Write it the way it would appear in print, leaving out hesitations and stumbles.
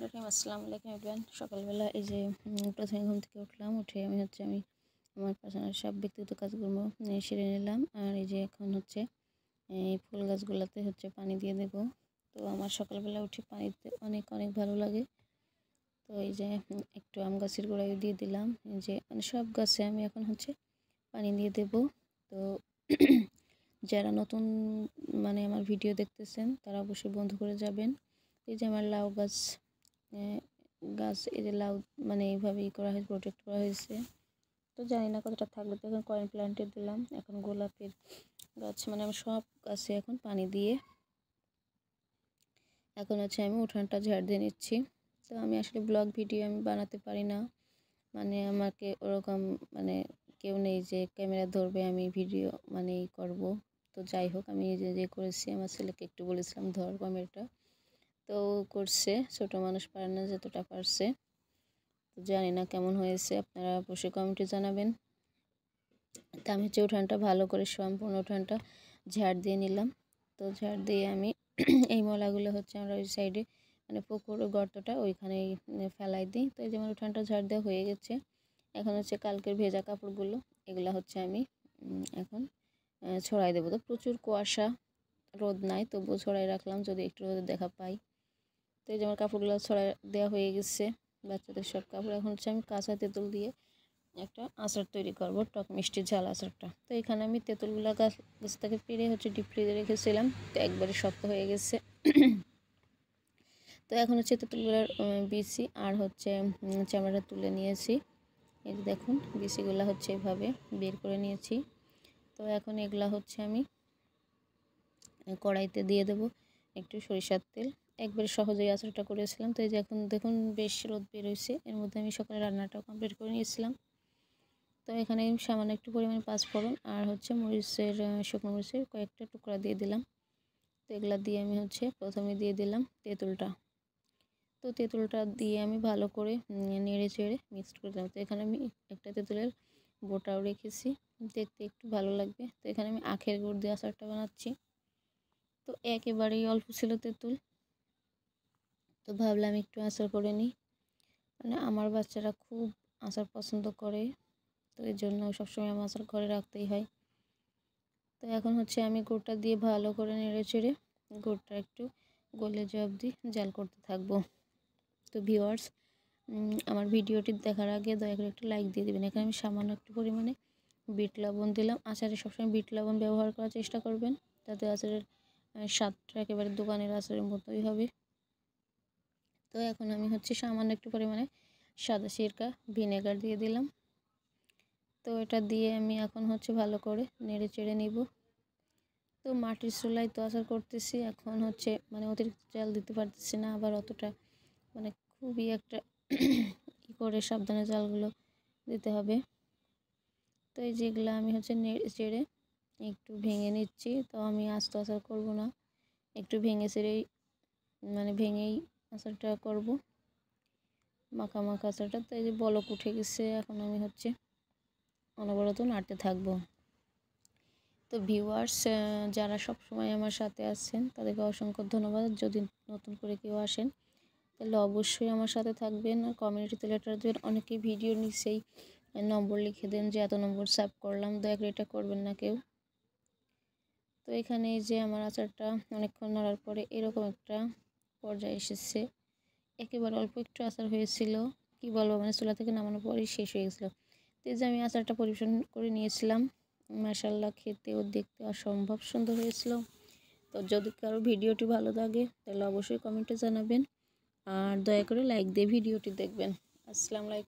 রহিম আসসালামু আলাইকুম এভরিওয়ান। সকালবেলা এই যে প্রথমে ঘুম থেকে উঠলাম, উঠে আমি আমার পার্সোনাল সব ব্যক্তিগত কাজকর্ম সেরে নিলাম। আর এই যে এখন এই ফুল গাছগুলোতে পানি দিয়ে দেব। তো আমার সকালবেলা উঠে পানি দিতে অনেক অনেক ভালো লাগে। তো এই যে একটু আম গাছের গোড়ায় দিয়ে দিলাম, এই যে সব গাছে আমি এখন পানি দিয়ে দেব। তো যারা নতুন আমার ভিডিও দেখতেছেন তারা অবশ্যই বন্ধ করে যাবেন। এই যে আমার লাউ গাছ এই যে লাউ এইভাবেই করা হয়েছে, প্রোটেক্ট করা হয়েছে। তো জানি না কতটা থাকবে। তো এখন কয়েন প্ল্যান্টে দিলাম, এখন গোলাপের গাছ আমি সব গাছে এখন পানি দিয়ে এখন আমি উঠানটা ঝাড় দিয়ে নিচ্ছি। তো আমি আসলে ব্লগ ভিডিও আমি বানাতে পারি না, আমাকে ওরকম কেউ নেই যে ক্যামেরা ধরবে আমি ভিডিও করব। তো যাই হোক, আমি যে করেছি, আমার ছেলেকে একটু বলেছিলাম ধর ক্যামেরাটা, তো করছে। ছোট মানুষ পারে না, যতটা পারছে। তো জানি না কেমন হয়েছে, আপনারা অবশ্যই কমেন্টে জানাবেন। তো আমি উঠানটা ভালো করে সম্পূর্ণ উঠানটা ঝাড় দিয়ে নিলাম। তো ঝাড় দিয়ে আমি এই ময়লাগুলো আমরা ওই সাইডে পুকুর গর্তটা ওইখানে ফেলাই দিই। তো এই যেমন উঠানটা ঝাড় দেওয়া হয়ে গেছে। এখন কালকের ভেজা কাপড়গুলো এগুলো আমি এখন ছড়াই দেবো। তো প্রচুর কুয়াশা, রোদ নাই, তবুও ছড়াই রাখলাম যদি একটু রোদের দেখা পাই। তো এই যে আমার কাপড়গুলো ছড়াই দেওয়া হয়ে গেছে, বাচ্চাদের সব কাপড়। এখন আমি কাঁচা তেঁতুল দিয়ে একটা আচার তৈরি করব, টক মিষ্টি ঝাল আচারটা। তো এখানে আমি তেঁতুলগুলো গাছ থেকে পেরে ডিপ ফ্রিজে রেখেছিলাম, তো একবারে শক্ত হয়ে গেছে। তো এখন তেঁতুলগুলোর বিচি আর চামড়াটা তুলে নিয়েছি। এই যে দেখুন, বিচিগুলো এভাবে বের করে নিয়েছি। তো এখন এগুলা আমি কড়াইতে দিয়ে দেব একটু সরিষার তেল। একবারে সহজেই আচারটা করেছিলাম। তো এই যে এখন দেখুন বেশ রোদ বেরোইছে, এর মধ্যে আমি সকালে রান্নাটাও কমপ্লিট করে নিয়েছিলাম। তো এখানে সামান্য একটু পরিমাণে পাঁচফোড়ন আর মরিচের শুকনো মরিচের কয়েকটা টুকরা দিয়ে দিলাম। তো এগুলা দিয়ে আমি প্রথমে দিয়ে দিলাম তেঁতুলটা। তো তেঁতুলটা দিয়ে আমি ভালো করে নেড়ে চেড়ে মিক্সড করে দিলাম। তো এখানে আমি একটা তেঁতুলের বোটাও রেখেছি, দেখতে একটু ভালো লাগবে। তো এখানে আমি আখের গুড় দিয়ে আচারটা বানাচ্ছি। তো একেবারেই অল্প ছিল তেঁতুল, তো ভাবলাম একটু আচার করে নিই। আমার বাচ্চারা খুব আচার পছন্দ করে, তো এই জন্য সবসময় আমার আচার ঘরে রাখতেই হয়। তো এখন আমি গুড়টা দিয়ে ভালো করে নেড়ে চেড়ে গুড়টা একটু গলে যাওয়া অবধি জাল করতে থাকবো। তো ভিউয়ার্স, আমার ভিডিওটি দেখার আগে দয়া করে একটু লাইক দিয়ে দেবেন। এখানে আমি সামান্য একটু পরিমাণে বিট লবণ দিলাম। আচারে সবসময় বিট লবণ ব্যবহার করার চেষ্টা করবেন, যাতে আচারের স্বাদটা একেবারে দোকানের আচারের মতোই হবে। তো এখন আমি সামান্য একটু পরিমাণে সাদা সিরকা ভিনেগার দিয়ে দিলাম। তো এটা দিয়ে আমি এখন ভালো করে নেড়ে চেড়ে নিব। তো মাটির চুলায় তো আচার করতেছি, এখন অতিরিক্ত জাল দিতে পারতেছি না, আবার অতটা খুবই একটা করে সাবধানে জালগুলো দিতে হবে। তো এই যেগুলো আমি নেড়ে চেড়ে একটু ভেঙে নিচ্ছি। তো আমি আস্ত আচার করব না, একটু ভেঙে চেড়েই ভেঙেই আচারটা করব, মাখা মাখা আচারটা। তো এই যে বলক উঠে গেছে, এখন আমি অনবরত নাড়তে থাকবো। তো ভিউয়ার্স, যারা সব সময় আমার সাথে আছেন তাদেরকে অসংখ্য ধন্যবাদ। যদি নতুন করে কেউ আসেন তাহলে অবশ্যই আমার সাথে থাকবেন, আর কমিউনিটিতে লেটার দেবেন। অনেকেই ভিডিও নিচেই নম্বর লিখে দেন যে এত নম্বর সেভ করলাম, দয়া করে এটা করবেন না কেউ। তো এখানে এই যে আমার আচারটা অনেকক্ষণ নাড়ার পরে এরকম একটা পর্যায়ে এসেছে। একেবারে অল্প একটু আচার হয়েছিল, কি বলবো, চুলা থেকে নামানোর পরেই শেষ হয়ে গেছিলো। তো এই যে আমি আচারটা পরিবেশন করে নিয়েছিলাম। মাশাআল্লাহ, খেতে ও দেখতে অসম্ভব সুন্দর হয়েছিল। তো যদি কারো ভিডিওটি ভালো লাগে তাহলে অবশ্যই কমেন্টে জানাবেন, আর দয়া করে লাইক দিয়ে ভিডিওটি দেখবেন। আসসালামু আলাইকুম।